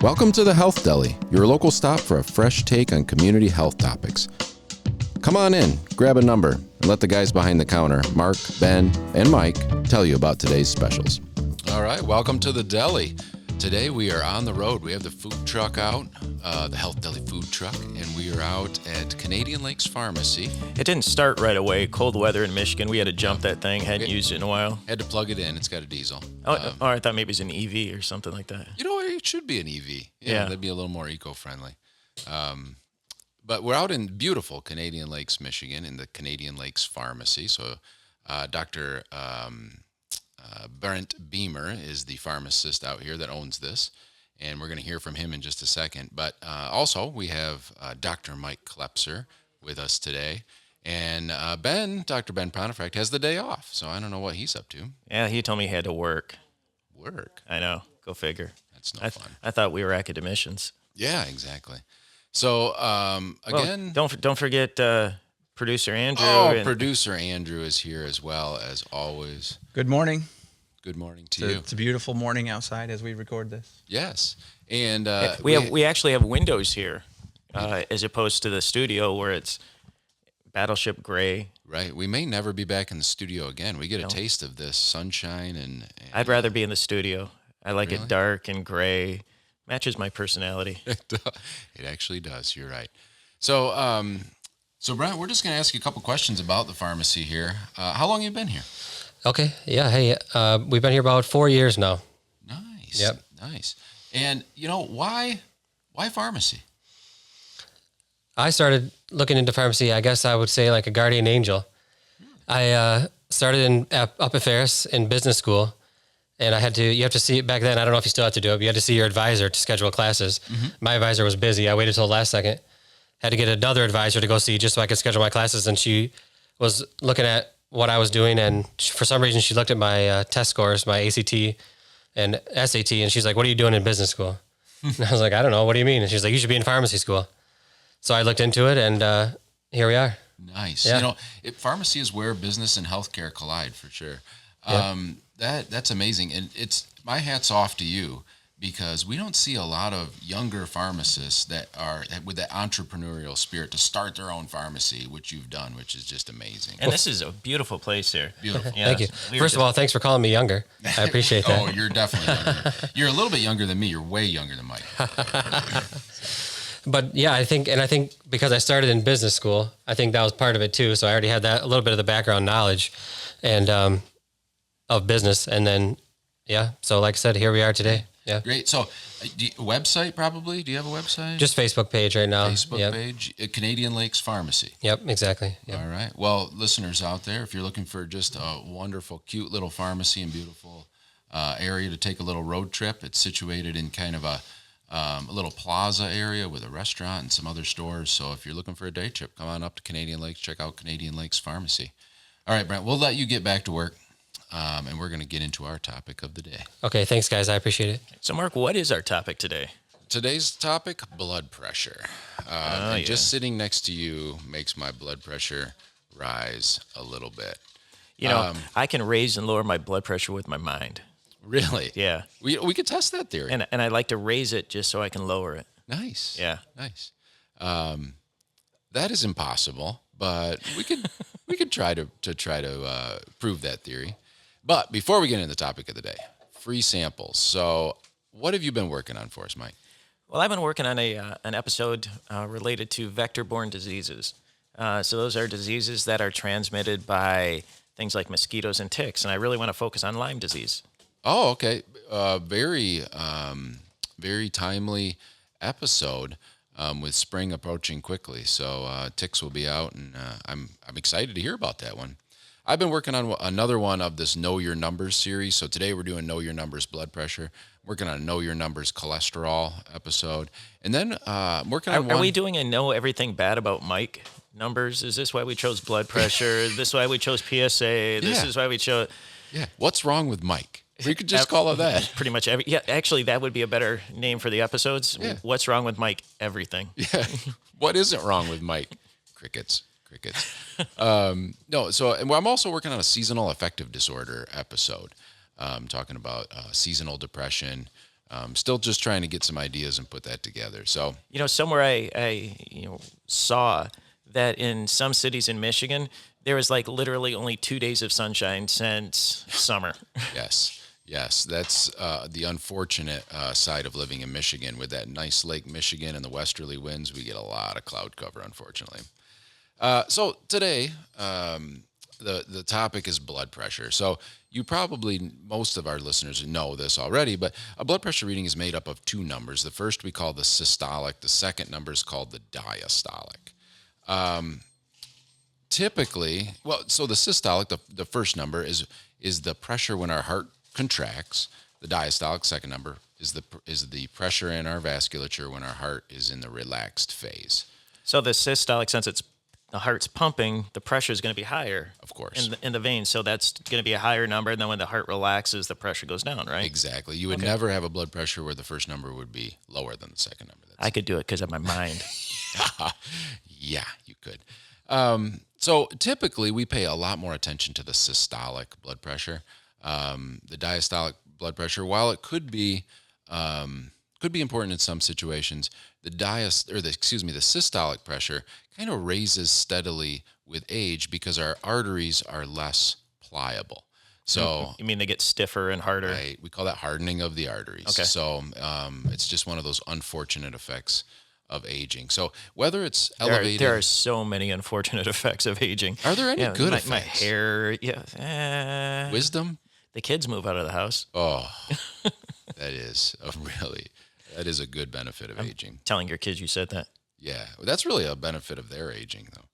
Welcome to the Health Deli, your local stop for a fresh take on community health topics. Come on in, grab a number, and let the guys behind the counter, Mark, Ben, and Mike, tell you about today's specials. All right, welcome to the deli. Today we are on the road. We have the food truck out, the Health Deli food truck, and we are out at Canadian Lakes Pharmacy. It didn't start right away. Cold weather in Michigan. We had to jump that thing. Hadn't used it in a while. Had to plug it in. It's got a diesel. I thought maybe it was an EV or something like that. You know, it should be an EV. Yeah. That'd be a little more eco-friendly. But we're out in beautiful Canadian Lakes, Michigan, in the Canadian Lakes Pharmacy. So Dr. Brent Beamer is the pharmacist out here that owns this, and we're going to hear from him in just a second. But also, we have Dr. Mike Klepser with us today, and Dr. Ben Pontifract, has the day off, so I don't know what he's up to. Yeah, he told me he had to work. Work? I know. Go figure. That's no fun. I thought we were academicians. Yeah, exactly. So, again... Well, don't forget producer Andrew. Producer Andrew is here as well, as always. Good morning. Good morning to you. It's a beautiful morning outside as we record this. Yes. And we actually have windows here, as opposed to the studio where it's battleship gray. Right. We may never be back in the studio again. We get a taste of this sunshine and I'd rather be in the studio. I like Really? it dark and gray. Matches my personality. It actually does. You're right. So, Brent, we're just going to ask you a couple questions about the pharmacy here. How long have you been here? Okay. Yeah. Hey, we've been here about 4 years now. Nice. Yep. Nice. And why pharmacy? I started looking into pharmacy, I guess I would say like a guardian angel. I started up at Ferris in business school, and you have to see it back then. I don't know if you still have to do it, but you had to see your advisor to schedule classes. Mm-hmm. My advisor was busy. I waited till the last second. Had to get another advisor to go see just so I could schedule my classes, and she was looking at what I was doing, and for some reason she looked at my test scores, my ACT and SAT, and she's like, "What are you doing in business school?" And I was like, "I don't know. What do you mean?" And she's like, "You should be in pharmacy school." So I looked into it, and here we are. Nice. Yeah. Pharmacy is where business and healthcare collide for sure. Yeah. That's amazing, and it's my hat's off to you, because we don't see a lot of younger pharmacists that are with that entrepreneurial spirit to start their own pharmacy, which you've done, which is just amazing. And this is a beautiful place here. Beautiful. Thank you. First of all, thanks for calling me younger. I appreciate that. Oh, you're definitely younger. You're a little bit younger than me. You're way younger than Mike. But yeah, I think because I started in business school, I think that was part of it too. So I already had that a little bit of the background knowledge and of business. And then, yeah, so like I said, here we are today. Yeah. Great. So website probably? Do you have a website? Just Facebook page right now. Facebook page, Canadian Lakes Pharmacy. Yep, exactly. Yep. All right. Well, listeners out there, if you're looking for just a wonderful, cute little pharmacy and beautiful area to take a little road trip, it's situated in kind of a little plaza area with a restaurant and some other stores. So if you're looking for a day trip, come on up to Canadian Lakes, check out Canadian Lakes Pharmacy. All right, Brent, we'll let you get back to work, and we're going to get into our topic of the day. Okay, thanks, guys. I appreciate it. So, Mark, what is our topic today? Today's topic, blood pressure. Just sitting next to you makes my blood pressure rise a little bit. I can raise and lower my blood pressure with my mind. Really? Yeah. We could test that theory. And I like to raise it just so I can lower it. Nice. Yeah. Nice. That is impossible, but we could try to prove that theory. But before we get into the topic of the day, free samples. So, what have you been working on for us, Mike? Well, I've been working on an episode related to vector-borne diseases. So those are diseases that are transmitted by things like mosquitoes and ticks, and I really want to focus on Lyme disease. Oh, okay. Very timely episode with spring approaching quickly. So ticks will be out, and I'm excited to hear about that one. I've been working on another one of this Know Your Numbers series. So today we're doing Know Your Numbers blood pressure. I'm working on a Know Your Numbers cholesterol episode, and then I'm working on one. Are we doing a Know Everything Bad About Mike numbers? Is this why we chose blood pressure? Is this why we chose PSA? This is why we chose. Yeah. What's wrong with Mike? We could just call it that. Pretty much every. Yeah, actually, that would be a better name for the episodes. Yeah. What's wrong with Mike? Everything. Yeah. What isn't wrong with Mike? Crickets. No. So, and I'm also working on a seasonal affective disorder episode, talking about seasonal depression, Still just trying to get some ideas and put that together. So, Somewhere I saw that in some cities in Michigan, there was like literally only 2 days of sunshine since summer. yes, that's the unfortunate side of living in Michigan. With that nice Lake Michigan and the westerly winds, we get a lot of cloud cover, unfortunately. So today, the topic is blood pressure. So you probably, most of our listeners know this already, but a blood pressure reading is made up of two numbers. The first we call the systolic. The second number is called the diastolic. Typically, so the systolic, the first number is the pressure when our heart contracts. The diastolic, second number, is the pressure in our vasculature when our heart is in the relaxed phase. So the systolic, since the heart's pumping, the pressure is going to be higher, of course, in the veins. So that's going to be a higher number. And then when the heart relaxes, the pressure goes down, right? Exactly. You would never have a blood pressure where the first number would be lower than the second number. I could do it because of my mind. Yeah, you could. So typically we pay a lot more attention to the systolic blood pressure. The diastolic blood pressure, while it could be important in some situations, the systolic pressure kind of raises steadily with age because our arteries are less pliable. So you mean they get stiffer and harder? Right. We call that hardening of the arteries. Okay. So it's just one of those unfortunate effects of aging. So whether it's elevated, there are so many unfortunate effects of aging. Are there any good effects? My hair, yeah. Wisdom. The kids move out of the house. Oh, that is a good benefit of aging. Telling your kids you said that. Yeah, that's really a benefit of their aging, though.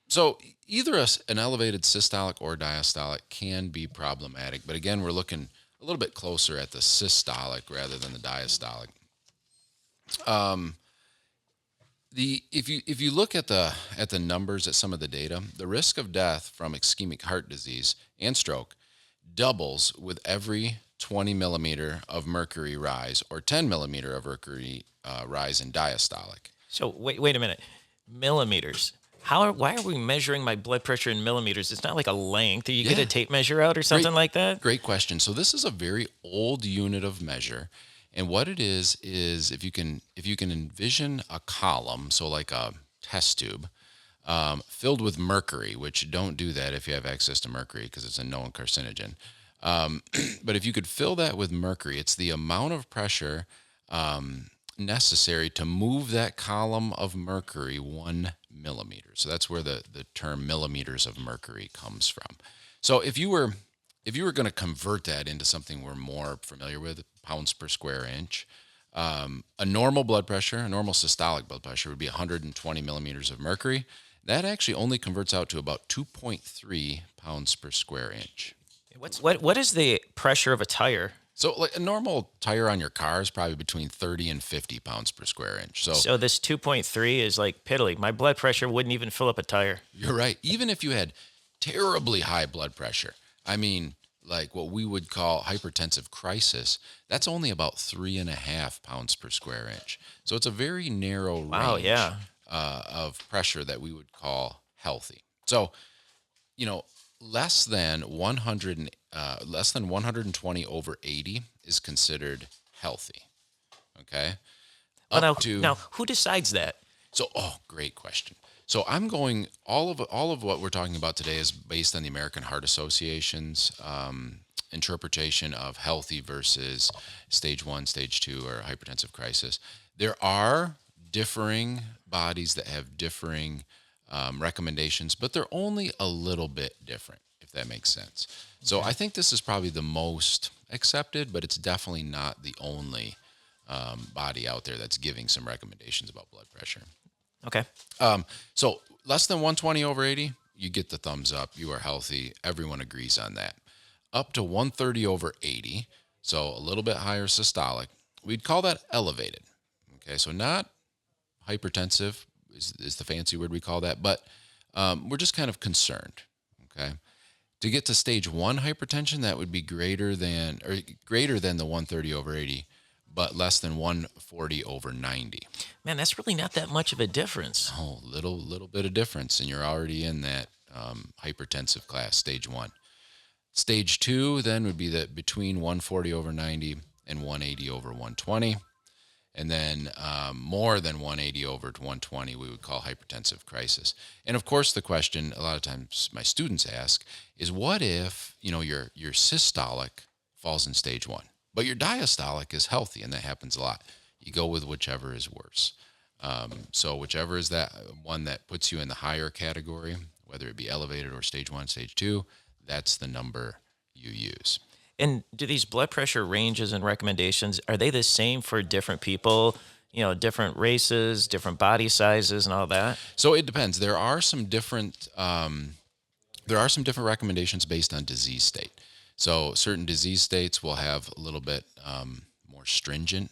So either an elevated systolic or diastolic can be problematic, but again, we're looking a little bit closer at the systolic rather than the diastolic. If you look at the numbers at some of the data, the risk of death from ischemic heart disease and stroke doubles with every 20 millimeter of mercury rise or 10 millimeter of mercury rise in diastolic. So wait a minute, millimeters. Why are we measuring my blood pressure in millimeters? It's not like a length. Do you get a tape measure out or something like that? Great question. So this is a very old unit of measure. And what it is if you can envision a column, so like a test tube, filled with mercury, which don't do that if you have access to mercury because it's a known carcinogen. But if you could fill that with mercury, it's the amount of pressure necessary to move that column of mercury 1 millimeter. So that's where the term millimeters of mercury comes from. So if you were going to convert that into something we're more familiar with, pounds per square inch, a normal blood pressure, a normal systolic blood pressure would be 120 millimeters of mercury. That actually only converts out to about 2.3 pounds per square inch. What is the pressure of a tire? So like a normal tire on your car is probably between 30 and 50 pounds per square inch. So this 2.3 is like piddly. My blood pressure wouldn't even fill up a tire. You're right. Even if you had terribly high blood pressure, I mean, like what we would call hypertensive crisis, that's only about 3.5 pounds per square inch. So it's a very narrow range of pressure that we would call healthy. So, less than 120 over 80 is considered healthy. Okay. Now, who decides that? So, great question. So I'm going, all of what we're talking about today is based on the American Heart Association's interpretation of healthy versus stage 1, stage 2, or hypertensive crisis. There are differing bodies that have differing recommendations, but they're only a little bit different, if that makes sense. So I think this is probably the most accepted, but it's definitely not the only body out there that's giving some recommendations about blood pressure. Okay. So less than 120 over 80, you get the thumbs up. You are healthy. Everyone agrees on that. Up to 130 over 80, so a little bit higher systolic, we'd call that elevated. Okay, so not hypertensive is the fancy word we call that, but we're just kind of concerned. Okay. To get to stage 1 hypertension, that would be greater than the 130 over 80, but less than 140 over 90. Man, that's really not that much of a difference. Oh, little bit of difference, and you're already in that hypertensive class, stage 1. Stage 2 then would be that between 140 over 90 and 180 over 120. And then more than 180 over 120, we would call hypertensive crisis. And of course, the question a lot of times my students ask is, what if your systolic falls in stage 1, but your diastolic is healthy, and that happens a lot. You go with whichever is worse. So whichever is that one that puts you in the higher category, whether it be elevated or stage 1, stage 2, that's the number you use. And do these blood pressure ranges and recommendations, are they the same for different people, different races, different body sizes and all that? So it depends. There are some different recommendations based on disease state. So certain disease states will have a little bit more stringent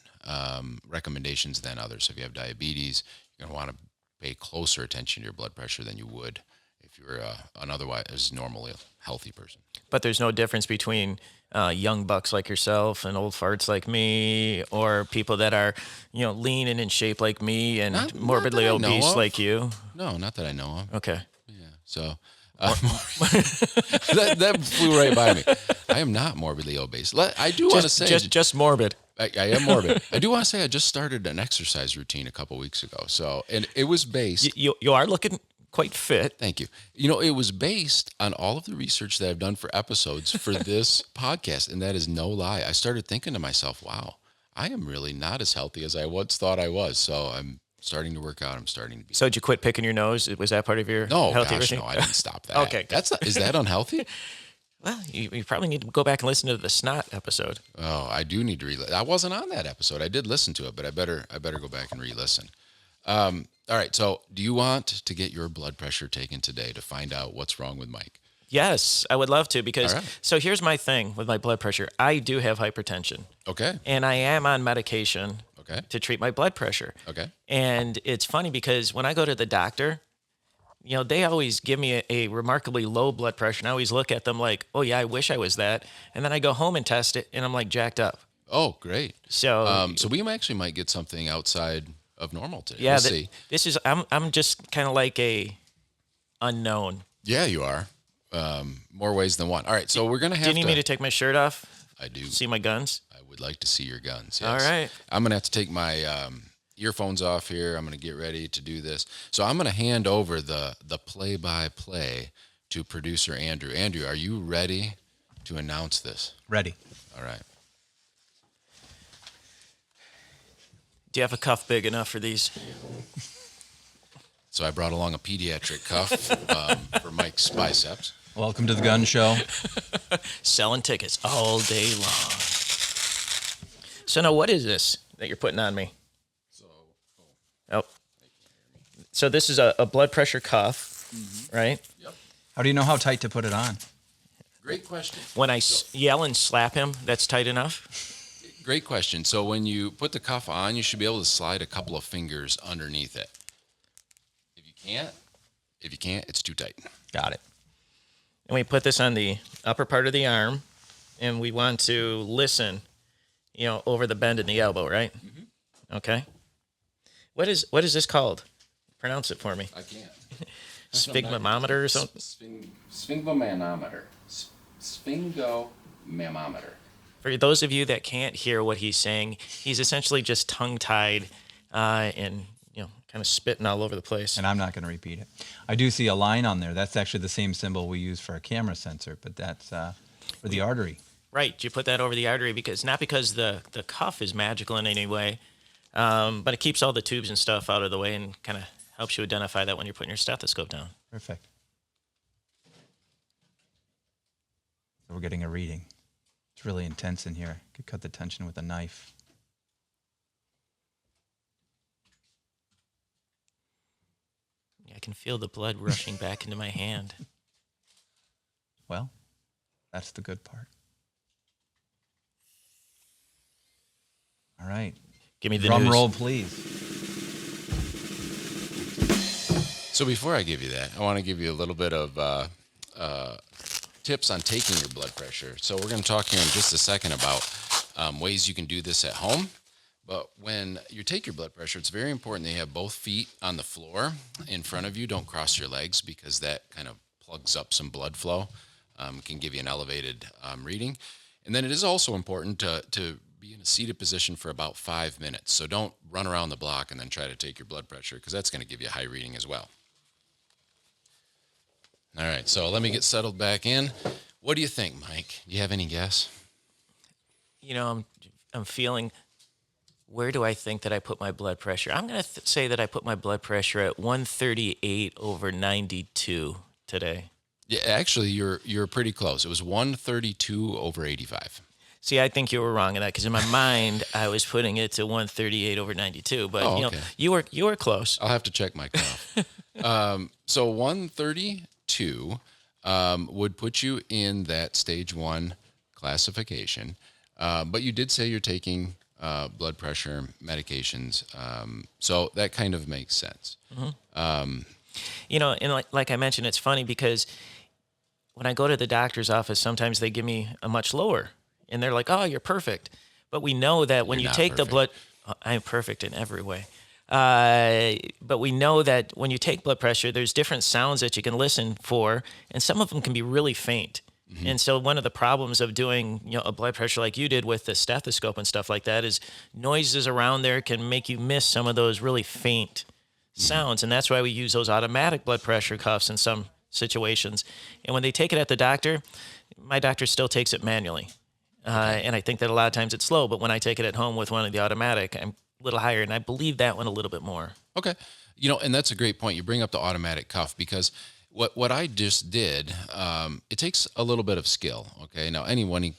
recommendations than others. So if you have diabetes, you're going to want to pay closer attention to your blood pressure than you would if you're an otherwise normally healthy person. But there's no difference between young bucks like yourself and old farts like me, or people that are, lean and in shape like me and morbidly obese like you? No, not that I know of. Okay. Yeah. So that flew right by me. I am not morbidly obese. I do want to say just morbid. I am morbid. I do want to say I just started an exercise routine a couple weeks ago. So, and it was based. You are looking quite fit. Thank you. It was based on all of the research that I've done for episodes for this podcast, and that is no lie. I started thinking to myself, wow, I am really not as healthy as I once thought I was. So I'm starting to work out. I'm starting to be. So did you quit picking your nose? Was that part of your healthy routine? No, I didn't stop that. Okay. Is that unhealthy? Well, you probably need to go back and listen to the snot episode. Oh, I do need to I wasn't on that episode. I did listen to it, but I better go back and re-listen. All right. So do you want to get your blood pressure taken today to find out what's wrong with Mike? Yes, I would love to, because All right. So here's my thing with my blood pressure. I do have hypertension. Okay. And I am on medication Okay. to treat my blood pressure. Okay. And it's funny because when I go to the doctor, they always give me a remarkably low blood pressure. And I always look at them like, oh yeah, I wish I was that. And then I go home and test it and I'm like jacked up. Oh, great. So, so we actually might get something outside of normal today. yeah, We'll see. this is, I'm just kind of like a unknown. Yeah, you are. More ways than one. All right. So we're going to have Do you need me to take my shirt off? I do. See my guns? I would like to see your guns. Yes. All right. I'm going to have to take my earphones off here. I'm going to get ready to do this. So I'm going to hand over the play-by-play to producer Andrew. Andrew, are you ready to announce this? Ready. All right. Do you have a cuff big enough for these? So I brought along a pediatric cuff for Mike's biceps. Welcome to the gun show. Selling tickets all day long. So now what is this that you're putting on me? Oh. So this is a blood pressure cuff, right? Yep. How do you know how tight to put it on? Great question. When I yell and slap him, that's tight enough? Great question. So when you put the cuff on, you should be able to slide a couple of fingers underneath it. If you can't, it's too tight. Got it. And we put this on the upper part of the arm, and we want to listen, over the bend in the elbow, right? Mm-hmm. Okay. What is this called? Pronounce it for me. I can't. Sphygmometer or something? Sphygmomanometer. Sphygmomanometer. For those of you that can't hear what he's saying, he's essentially just tongue-tied and, kind of spitting all over the place. And I'm not going to repeat it. I do see a line on there. That's actually the same symbol we use for a camera sensor, but that's for the artery. Right. You put that over the artery not because the cuff is magical in any way, but it keeps all the tubes and stuff out of the way and kind of helps you identify that when you're putting your stethoscope down. Perfect. So we're getting a reading. It's really intense in here. Could cut the tension with a knife. I can feel the blood rushing back into my hand. Well, that's the good part. All right. Give me the drum news. roll, please. So before I give you that, I want to give you a little bit of tips on taking your blood pressure. So we're going to talk here in just a second about ways you can do this at home. But when you take your blood pressure, it's very important that you have both feet on the floor in front of you. Don't cross your legs because that kind of plugs up some blood flow. Can give you an elevated reading. And then it is also important to be in a seated position for about 5 minutes. So don't run around the block and then try to take your blood pressure, because that's going to give you a high reading as well. All right, so let me get settled back in. What do you think, Mike? Do you have any guess? You know, I'm feeling. Where do I think that I put my blood pressure? I'm going to say that I put my blood pressure at 138/92 today. Yeah, actually, you're pretty close. It was 132/85. See, I think you were wrong in that, because in my mind I was putting it to 138/92. But Oh, you know, okay. you were close. I'll have to check my cutoff. So 132 would put you in that stage 1 classification. But you did say you're taking blood pressure medications. So that kind of makes sense. You know, and like I mentioned, it's funny because when I go to the doctor's office, sometimes they give me a much lower, and they're like, "Oh, you're perfect." But we know that when You're you not take the blood, I'm perfect in every way. But we know that when you take blood pressure, there's different sounds that you can listen for, and some of them can be really faint. And so one of the problems of doing, you know, a blood pressure like you did with the stethoscope and stuff like that is noises around there can make you miss some of those really faint sounds. And that's why we use those automatic blood pressure cuffs in some situations. And when they take it at the doctor, my doctor still takes it manually. And I think that a lot of times it's slow, but when I take it at home with one of the automatic, I'm a little higher, and I believe that one a little bit more. Okay. You know, and that's a great point. You bring up the automatic cuff, because what I just did, it takes a little bit of skill. Okay. Now anyone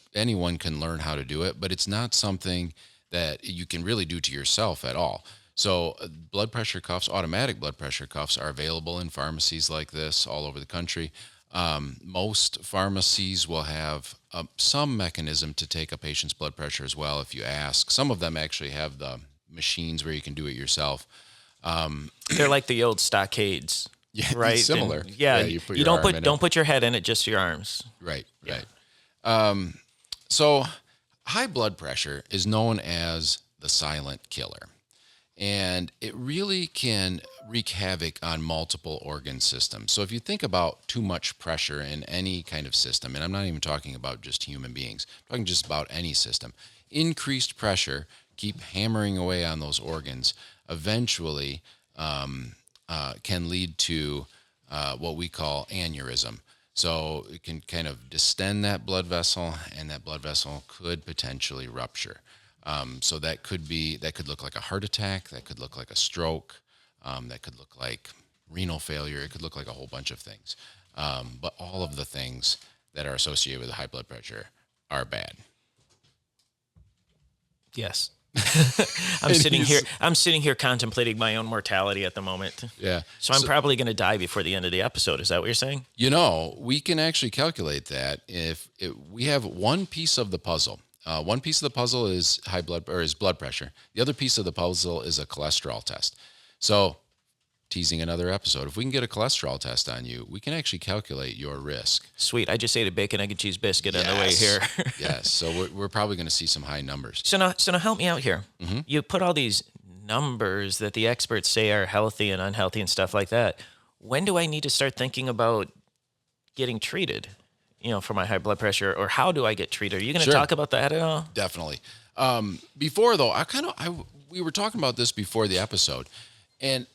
can learn how to do it, but it's not something that you can really do to yourself at all. So blood pressure cuffs, automatic blood pressure cuffs, are available in pharmacies like this all over the country. Most pharmacies will have some mechanism to take a patient's blood pressure as well, if you ask. Some of them actually have the machines where you can do it yourself. They're like the old stockades. Yeah, right. similar. And, You don't put your head in it, just your arms. Right. So high blood pressure is known as the silent killer, and it really can wreak havoc on multiple organ systems. So if you think about too much pressure in any kind of system, and I'm not even talking about just human beings, I'm talking just about any system, increased pressure, keep hammering away on those organs, eventually can lead to what we call aneurysm. So it can kind of distend that blood vessel, and that blood vessel could potentially rupture. So that could look like a heart attack, that could look like a stroke, that could look like renal failure, it could look like a whole bunch of things. But all of the things that are associated with high blood pressure are bad. Yes. I'm sitting here contemplating my own mortality at the moment. Yeah. So I'm probably going to die before the end of the episode. Is that what you're saying? You know, we can actually calculate that if we have one piece of the puzzle. One piece of the puzzle is blood pressure. The other piece of the puzzle is a cholesterol test. So, teasing another episode, if we can get a cholesterol test on you, we can actually calculate your risk. Sweet. I just ate a bacon, egg, and cheese biscuit on the way here. Yes. So we're probably going to see some high numbers. So now help me out here. Mm-hmm. You put all these numbers that the experts say are healthy and unhealthy and stuff like that. When do I need to start thinking about getting treated, you know, for my high blood pressure, or how do I get treated? Are you going to talk about that at all? Definitely. Before though, we were talking about this before the episode, and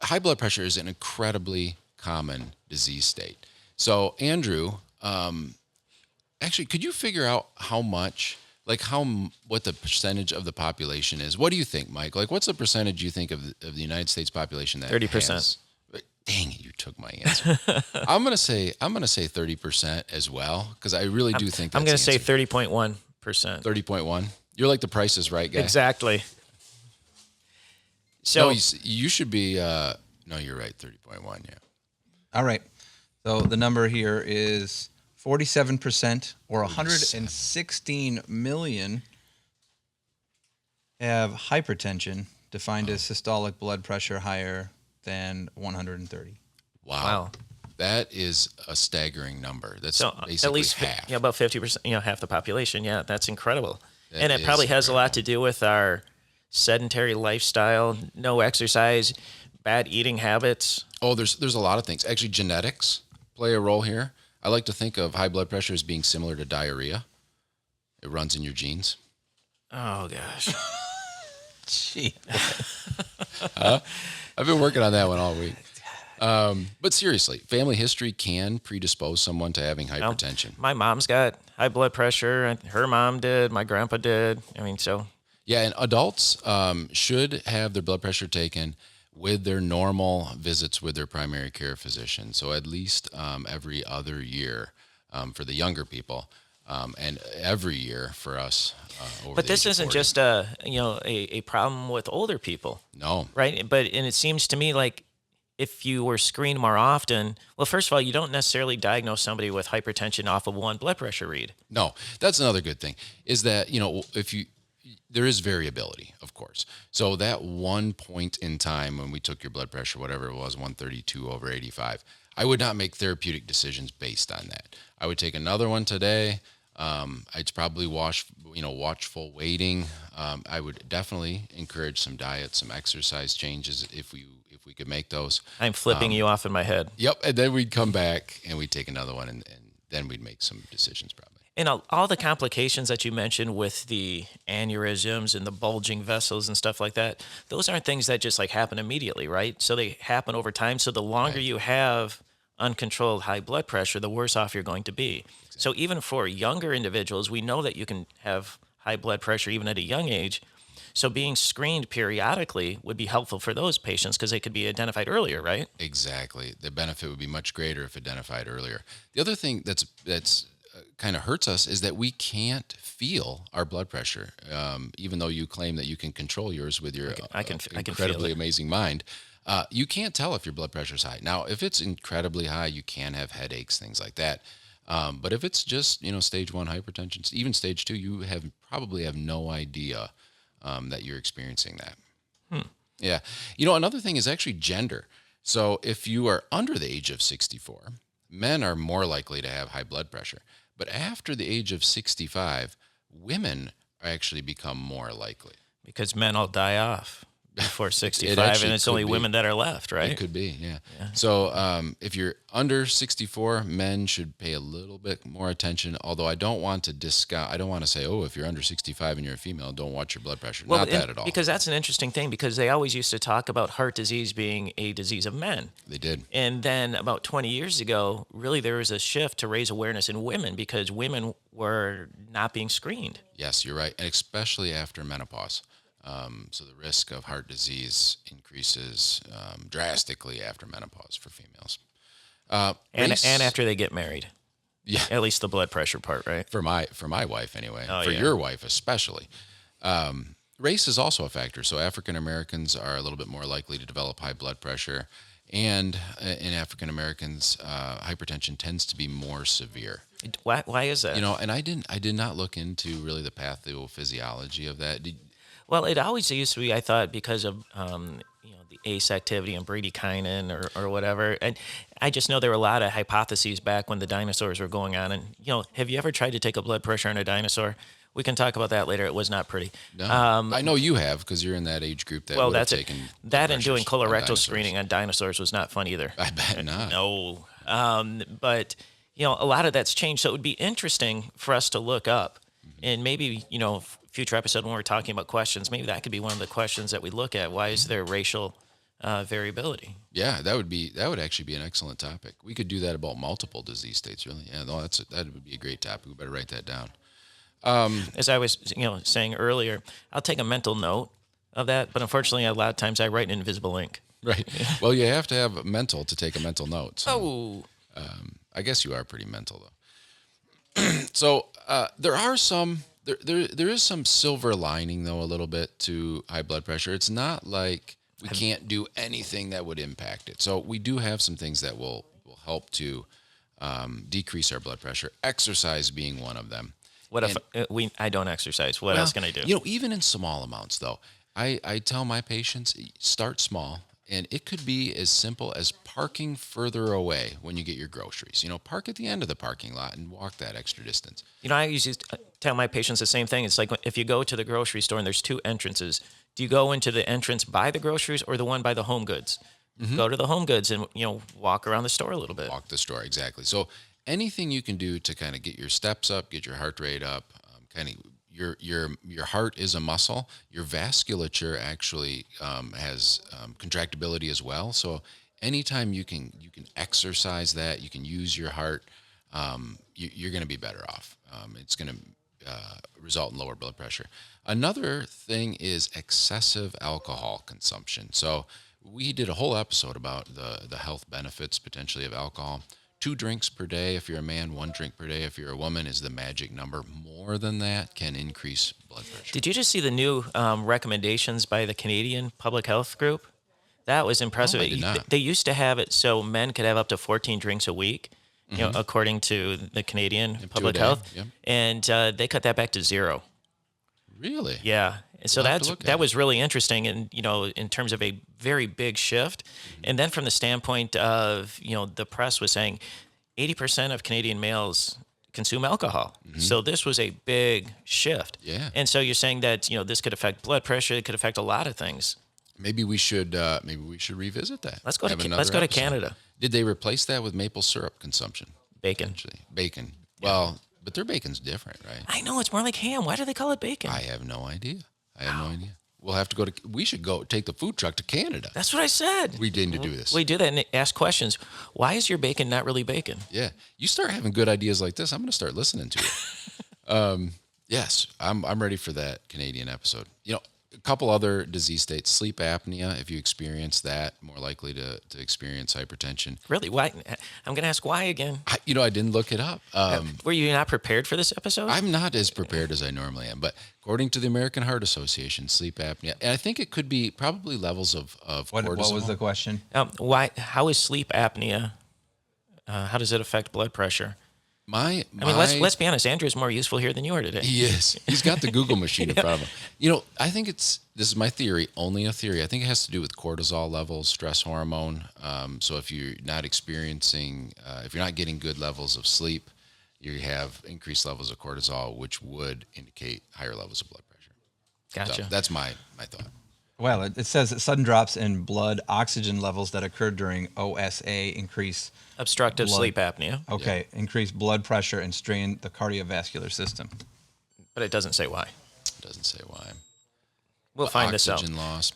high blood pressure is an incredibly common disease state. So Andrew, actually, could you figure out what the percentage of the population is? What do you think, Mike? Like, what's the percentage you think of the United States population that 30%. Dang it, you took my answer. I'm gonna say 30% as well, because I really do think that's I'm going to say 30.1. 30.1%. 30.1. You're like the Price is Right guy. Exactly. So no, you should be. No, you're right. 30.1. Yeah. All right. So the number here is 47%, or 116 million have hypertension, defined as systolic blood pressure higher than 130. Wow. That is a staggering number. That's basically at least half. Yeah, about 50%. Half the population. Yeah, that's incrable. That and it probably has a lot to do with our sedentary lifestyle, no exercise, bad eating habits. Oh, there's a lot of things. Actually, genetics play a role here. I like to think of high blood pressure as being similar to diarrhea. It runs in your genes. Oh gosh. Gee. I've been working on that one all week. But seriously, family history can predispose someone to having hypertension. My mom's got high blood pressure, and her mom did. My grandpa did. I mean, so Yeah, and adults should have their blood pressure taken with their normal visits with their primary care physician. So at least every other year for the younger people, and every year for us. Over but the this age of isn't 40. just a problem with older people, No. right? And it seems to me like if you were screened more often, well, first of all, you don't necessarily diagnose somebody with hypertension off of one blood pressure read. No, that's another good thing is that, if you, there is variability, of course. So that one point in time when we took your blood pressure, whatever it was, 132/85, I would not make therapeutic decisions based on that. I would take another one today. I'd probably watchful waiting. I would definitely encourage some diet, some exercise changes if we could make those. I'm flipping you off in my head. Yep. And then we'd come back and we'd take another one and then we'd make some decisions probably. And all the complications that you mentioned with the aneurysms and the bulging vessels and stuff like that, those aren't things that just like happen immediately, right? So they happen over time. So the longer you have uncontrolled high blood pressure, the worse off you're going to be. So even for younger individuals, we know that you can have high blood pressure even at a young age. So being screened periodically would be helpful for those patients because they could be identified earlier, right? Exactly. The benefit would be much greater if identified earlier. The other thing that's kind of hurts us is that we can't feel our blood pressure, even though you claim that you can control yours with your I can feel incredibly it. amazing mind. You can't tell if your blood pressure is high. Now, if it's incredibly high, you can have headaches, things like that. But if it's just stage 1 hypertension, even stage 2, you probably have no idea that you're experiencing that. Yeah. Another thing is actually gender. So if you are under the age of 64, men are more likely to have high blood pressure. But after the age of 65, women actually become more likely. Because men all die off before 65, actually and it's could only be. women that are left, right? It could be, yeah. So if you're under 64, men should pay a little bit more attention. Although I don't want to discount. I don't want to say, oh, if you're under 65 and you're a female, don't watch your blood pressure. Not that at all. Because that's an interesting thing, because they always used to talk about heart disease being a disease of men. They did. And then about 20 years ago, really there was a shift to raise awareness in women because women were not being screened. Yes, you're right, and especially after menopause. So the risk of heart disease increases drastically after menopause for females. And after they get married. Yeah. At least the blood pressure part, right? For my wife anyway. Oh, for yeah. your wife especially. Race is also a factor. So African Americans are a little bit more likely to develop high blood pressure, and in African Americans, hypertension tends to be more severe. Why is that? And I did not look into really the pathophysiology of that. Well, it always used to be, I thought, because of the ACE activity and bradykinin or whatever. And I just know there were a lot of hypotheses back when the dinosaurs were going on. And have you ever tried to take a blood pressure on a dinosaur? We can talk about that later. It was not pretty. No, I know you have because you're in that age group that would have taken that and doing pressures on colorectal dinosaurs. screening on dinosaurs was not fun either. I bet not. No. But a lot of that's changed. So it would be interesting for us to look up, and maybe future episode when we're talking about questions, maybe that could be one of the questions that we look at. Why is there racial variability? Yeah, that would actually be an excellent topic. We could do that about multiple disease states, really. Yeah, no, that would be a great topic. We better write that down. As I was saying earlier, I'll take a mental note of that, but unfortunately, a lot of times I write in invisible ink. Right. Well, you have to have mental to take a mental note. So, Oh, I guess you are pretty mental though. So there are some. There is some silver lining though a little bit to high blood pressure. It's not like we can't do anything that would impact it. So we do have some things that will help to decrease our blood pressure. Exercise being one of them. what if I don't exercise? What else can I do? Even in small amounts though, I tell my patients start small. And it could be as simple as parking further away when you get your groceries. Park at the end of the parking lot and walk that extra distance. I usually tell my patients the same thing. It's like if you go to the grocery store and there's two entrances, do you go into the entrance by the groceries or the one by the home goods? Mm-hmm. Go to the home goods and, walk around the store a little bit. Walk the store, exactly. So anything you can do to kind of get your steps up, get your heart rate up, kind of, your heart is a muscle. Your vasculature actually has contractibility as well. So anytime you can exercise that, you can use your heart, you're going to be better off. It's going to result in lower blood pressure. Another thing is excessive alcohol consumption. So we did a whole episode about the health benefits potentially of alcohol. 2 drinks per day if you're a man, 1 drink per day if you're a woman is the magic number. More than that can increase blood pressure. Did you just see the new recommendations by the Canadian Public Health Group? That was impressive. I did not. They used to have it so men could have up to 14 drinks a week, according to the Canadian Public day, Health, yep. and they cut that back to 0. Really? Yeah. And so We'll have to look at that it. was really interesting, and in terms of a very big shift. And then from the standpoint of the press was saying 80% of Canadian males consume alcohol. So this was a big shift. Yeah. And so you're saying that this could affect blood pressure, it could affect a lot of things. Maybe we should revisit that. Let's go Have to another let's go to episode. Canada. Did they replace that with maple syrup consumption? Bacon. Actually, bacon. Well, but their bacon's different, right? I know, it's more like ham. Why do they call it bacon? I have no idea. We'll have to we should go take the food truck to Canada. That's what I said. We need to do this. We do that and ask questions. Why is your bacon not really bacon? Yeah. You start having good ideas like this, I'm going to start listening to it. Yes, I'm ready for that Canadian episode. A couple other disease states, sleep apnea, if you experience that, more likely to experience hypertension. Really? Why? I'm going to ask why again. I didn't look it up. Were you not prepared for this episode? I'm not as prepared as I normally am, but according to the American Heart Association, sleep apnea, and I think it could be probably levels of What cortisol. was the question? Why? How is sleep apnea? How does it affect blood pressure? I mean, let's be honest. Andrew's more useful here than you are today. He is. He's got the Google machine in front of him. I think this is my theory, only a theory. I think it has to do with cortisol levels, stress hormone. So if you're not if you're not getting good levels of sleep, you have increased levels of cortisol, which would indicate higher levels of blood pressure. Gotcha. So that's my thought. Well, it says that sudden drops in blood oxygen levels that occur during OSA increase Obstructive blood- sleep apnea. Okay, increase blood pressure and strain the cardiovascular system. But it doesn't say why. It doesn't say why. We'll find this out. Oxygen loss,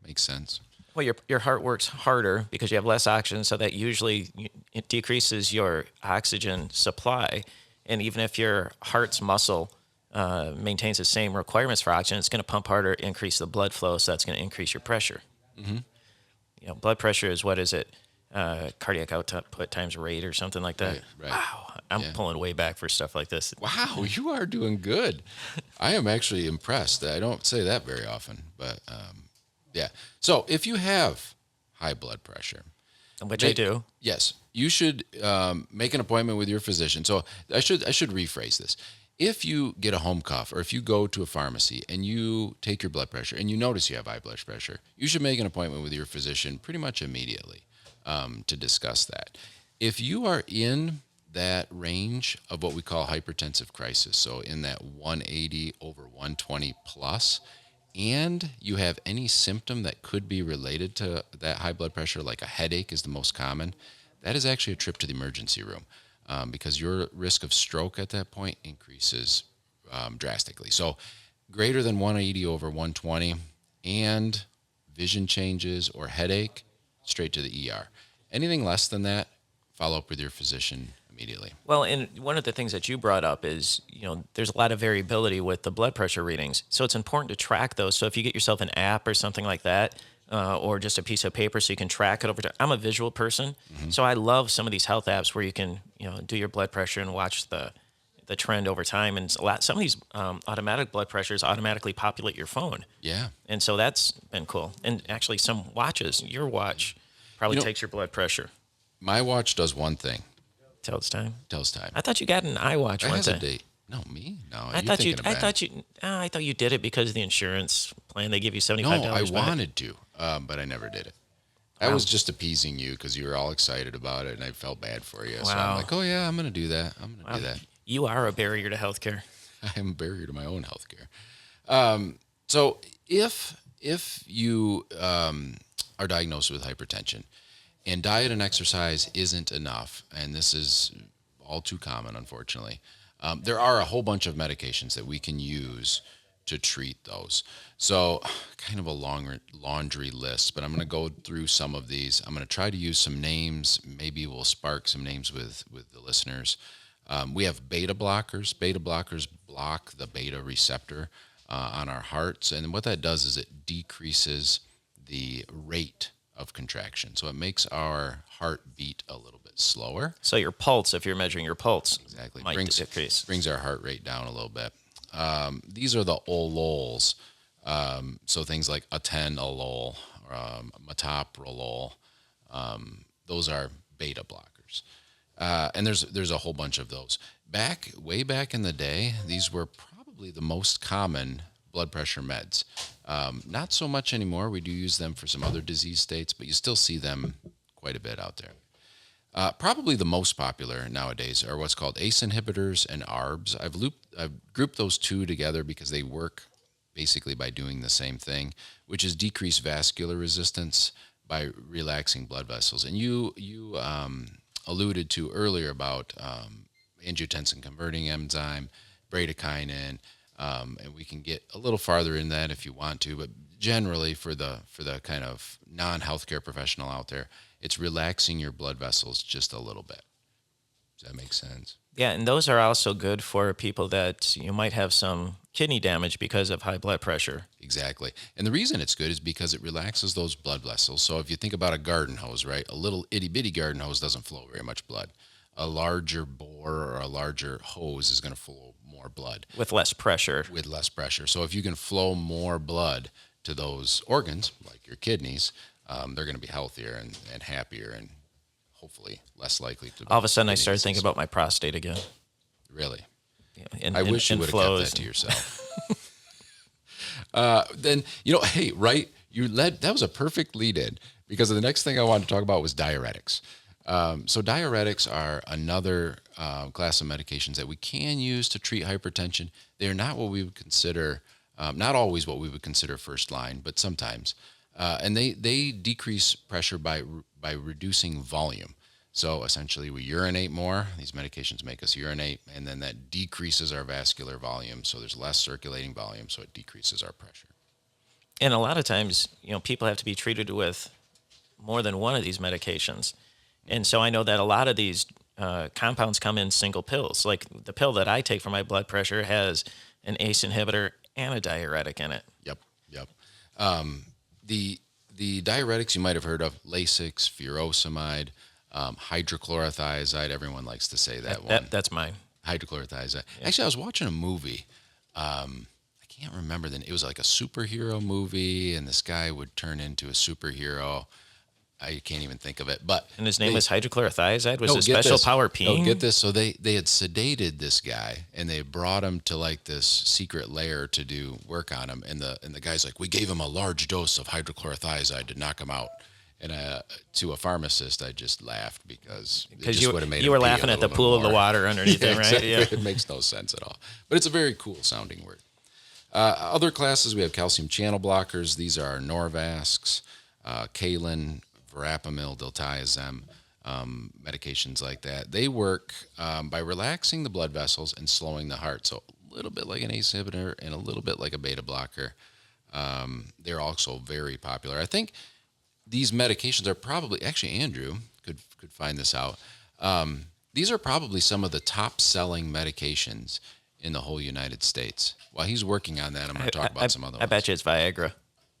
makes sense. Well, your heart works harder because you have less oxygen, so that usually it decreases your oxygen supply. And even if your heart's muscle maintains the same requirements for oxygen, it's going to pump harder, increase the blood flow, so that's going to increase your pressure. Mm-hmm. Blood pressure is, what is it? Cardiac output times rate or something like that. Right. Wow, I'm pulling way back for stuff like this. Wow, you are doing good. I am actually impressed. I don't say that very often, but yeah. So if you have high blood pressure, Which I do. yes, you should make an appointment with your physician. So I should rephrase this. If you get a home cough or if you go to a pharmacy and you take your blood pressure and you notice you have high blood pressure, you should make an appointment with your physician pretty much immediately to discuss that. If you are in that range of what we call hypertensive crisis, so in that 180 over 120 plus, and you have any symptom that could be related to that high blood pressure, like a headache is the most common, that is actually a trip to the emergency room because your risk of stroke at that point increases drastically. So greater than 180 over 120 and vision changes or headache, straight to the ER. Anything less than that, follow up with your physician immediately. Well, and one of the things that you brought up is, there's a lot of variability with the blood pressure readings. So it's important to track those. So if you get yourself an app or something like that, or just a piece of paper so you can track it over time. I'm a visual person, so I love some of these health apps where you can, do your blood pressure and watch the trend over time. And some of these automatic blood pressures automatically populate your phone. Yeah. And so that's been cool. And actually some watches, your watch probably takes your blood pressure. My watch does one thing. Tells time. Tells time. I thought you got an iWatch It one has a day. date. No, me? No, I thought you did it because of the insurance plan. They give you $75 No, I back. wanted to, but I never did it. I Wow. was just appeasing you because you were all excited about it, and I felt bad for you. So Wow. I'm like, oh yeah, I'm going to do that. I'm going to do that. You are a barrier to healthcare. I am a barrier to my own healthcare. So if you are diagnosed with hypertension and diet and exercise isn't enough, and this is all too common, unfortunately, There are a whole bunch of medications that we can use to treat those. So kind of a long laundry list, but I'm going to go through some of these. I'm going to try to use some names. Maybe we'll spark some names with the listeners. We have beta blockers. Beta blockers block the beta receptor on our hearts. And what that does is it decreases the rate of contraction. So it makes our heart beat a little bit slower. So your pulse, if you're measuring your pulse, Exactly. might decrease. Brings our heart rate down a little bit. These are the olols. So things like atenolol, metoprolol, those are beta blockers. And there's a whole bunch of those. Way back in the day, these were probably the most common blood pressure meds. Not so much anymore. We do use them for some other disease states, but you still see them quite a bit out there. Probably the most popular nowadays are what's called ACE inhibitors and ARBs. I've grouped those two together because they work basically by doing the same thing, which is decrease vascular resistance by relaxing blood vessels. And you alluded to earlier about angiotensin converting enzyme, bradykinin, and we can get a little farther in that if you want to, but generally for the kind of non-healthcare professional out there, it's relaxing your blood vessels just a little bit. Does that make sense? Yeah, and those are also good for people that you might have some kidney damage because of high blood pressure. Exactly. And the reason it's good is because it relaxes those blood vessels. So if you think about a garden hose, right? A little itty-bitty garden hose doesn't flow very much blood. A larger bore or a larger hose is going to flow more blood. With less pressure. So if you can flow more blood to those organs, like your kidneys, they're going to be healthier and happier and hopefully less likely to. All of a sudden, I started thinking about my prostate again. Really? Yeah, I wish you would have kept that to yourself. Then, hey, right? That was a perfect lead in because the next thing I wanted to talk about was diuretics. So diuretics are another class of medications that we can use to treat hypertension. They're not what we would consider, not always what we would consider first line, but sometimes. And they decrease pressure by reducing volume. So essentially we urinate more. These medications make us urinate, and then that decreases our vascular volume. So there's less circulating volume, so it decreases our pressure. And a lot of times, people have to be treated with more than one of these medications. And so I know that a lot of these compounds come in single pills. Like the pill that I take for my blood pressure has an ACE inhibitor and a diuretic in it. Yep. The diuretics you might have heard of, Lasix, furosemide, hydrochlorothiazide. Everyone likes to say that one. That's mine. Hydrochlorothiazide. Yeah. Actually, I was watching a movie. I can't remember it was like a superhero movie, and this guy would turn into a superhero. I can't even think of it, and his name was hydrochlorothiazide. Was no, a special power peen? No, get this. So they had sedated this guy, and they brought him to like this secret lair to do work on him. And the guy's like, we gave him a large dose of hydrochlorothiazide to knock him out. And to a pharmacist, I just laughed because you were laughing at the pool of the water underneath him, right? Exactly. Yeah, it makes no sense at all. But it's a very cool sounding word. Other classes, we have calcium channel blockers. These are Norvascs, Kalin, verapamil, diltiazem, medications like that. They work by relaxing the blood vessels and slowing the heart. So a little bit like an ACE inhibitor and a little bit like a beta blocker. They're also very popular. I think these medications are probably, actually Andrew could find this out. These are probably some of the top selling medications in the whole United States. While he's working on that, I'm going to talk about some other ones. I bet you it's Viagra.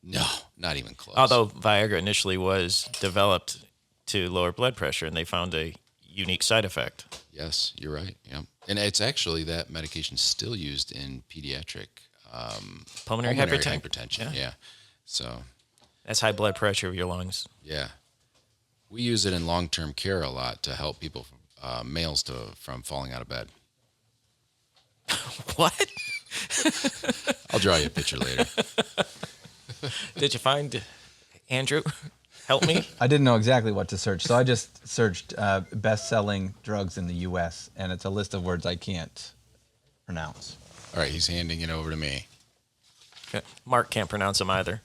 No, not even close. Although Viagra initially was developed to lower blood pressure, and they found a unique side effect. Yes, you're right. Yeah, and it's actually that medication still used in pediatric pulmonary hypertension. Yeah. So that's high blood pressure of your lungs. Yeah, we use it in long-term care a lot to help people, males, from falling out of bed. What? I'll draw you a picture later. Did you find Andrew? Help me. I didn't know exactly what to search, so I just searched best-selling drugs in the U.S., and it's a list of words I can't pronounce. All right, he's handing it over to me. Mark can't pronounce them either.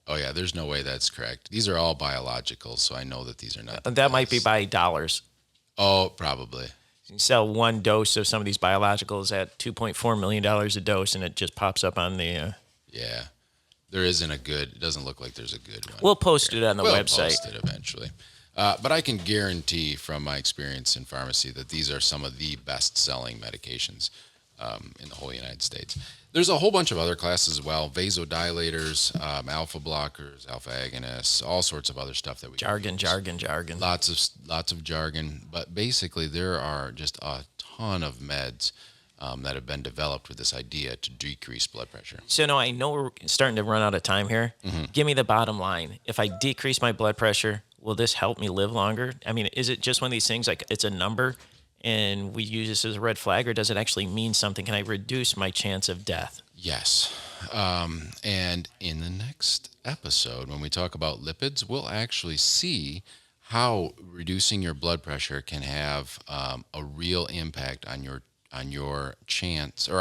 Oh, yeah, there's no way that's correct. These are all biologicals, so I know that these are not. That might be by dollars. Oh, probably. You sell one dose of some of these biologicals at $2.4 million a dose, and it just pops up on the. Yeah. There isn't a good, it doesn't look like there's a good one. We'll post it on the We'll website. post it eventually. But I can guarantee from my experience in pharmacy that these are some of the best-selling medications in the whole United States. There's a whole bunch of other classes as well: vasodilators, alpha blockers, alpha agonists, all sorts of other stuff that we Jargon. Lots of jargon, but basically there are just a ton of meds that have been developed with this idea to decrease blood pressure. So, no, I know we're starting to run out of time here. Give me the bottom line. If I decrease my blood pressure, will this help me live longer? I mean, is it just one of these things like it's a number and we use this as a red flag, or does it actually mean something? Can I reduce my chance of death? Yes. And in the next episode, when we talk about lipids, we'll actually see how reducing your blood pressure can have a real impact on your chance of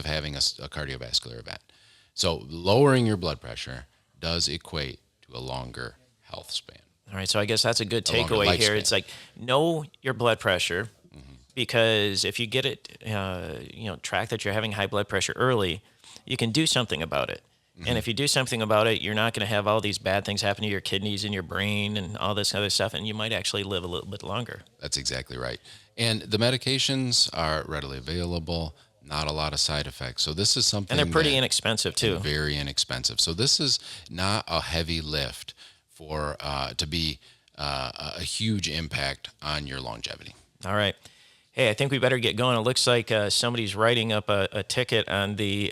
having a cardiovascular event. So lowering your blood pressure does equate to a longer health span. All right, so I guess that's a good A longer takeaway here. lifespan. It's like, know your blood pressure, because if you get it, track that you're having high blood pressure early, you can do something about it. And if you do something about it, you're not going to have all these bad things happen to your kidneys and your brain and all this other stuff, and you might actually live a little bit longer. That's exactly right. And the medications are readily available, not a lot of side effects. So this is something And they're pretty that- inexpensive too. Very inexpensive. So this is not a heavy lift for to be a huge impact on your longevity. All right. Hey, I think we better get going. It looks like somebody's writing up a ticket on the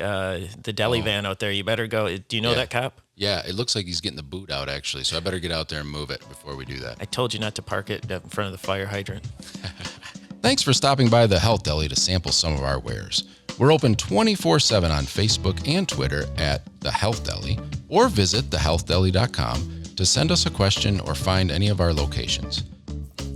deli van out there. You better go. Do you know that cop? Yeah, it looks like he's getting the boot out, actually. So I better get out there and move it before we do that. I told you not to park it in front of the fire hydrant. Thanks for stopping by the Health Deli to sample some of our wares. We're open 24/7 on Facebook and Twitter at The Health Deli, or visit thehealthdeli.com to send us a question or find any of our locations.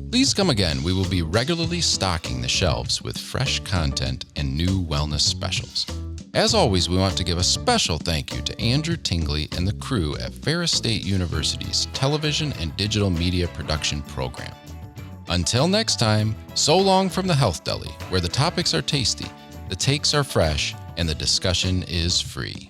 Please come again. We will be regularly stocking the shelves with fresh content and new wellness specials. As always, we want to give a special thank you to Andrew Tingley and the crew at Ferris State University's Television and Digital Media Production Program. Until next time, so long from the Health Deli, where the topics are tasty, the takes are fresh, and the discussion is free.